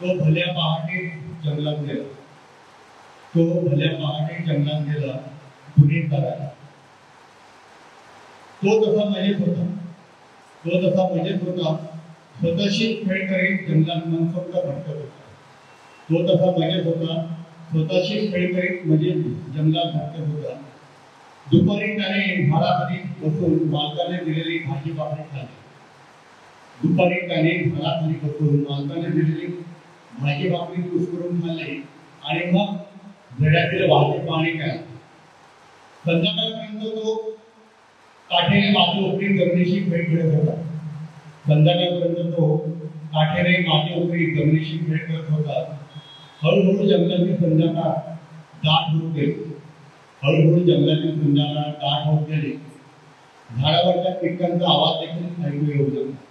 तो भल्या पहाटे जंगलात गेला. तो भल्या पहाटे जंगलात गेला गुन्हे करायला. तो तसा मजेत होता. तो तसा मजेत होता. स्वतःशी खेळ करीत जंगलात मनसोक्त भटकत होता. तो तसा मजेत होता. स्वतःशी खेळ करीत म्हणजे जंगलात भटकत होता. दुपारी त्याने झाडाखाली बसून मालकाने दिलेली भाजी भाकरी खाल्ली. दुपारी त्याने झाडाखाली बसून मालकाने दिलेली भाजी भाकरी कुस्करून खाल्ली आणि मग झऱ्यातील वाहते पाणी प्यायला. संध्याकाळपर्यंत तो काठेने माती उकळी जमिनीशी खेळ खेळत होता. संध्याकाळपर्यंत तो काठेने माती उकळी जमिनीशी खेळ करत होता. हळूहळू जंगलातील संध्याकाळ दाट होत गेली. हळूहळू जंगलातील संध्याकाळ दाट होत गेली. झाडावरच्या पिकांचा आवाज देखील ऐकू येऊ लागला.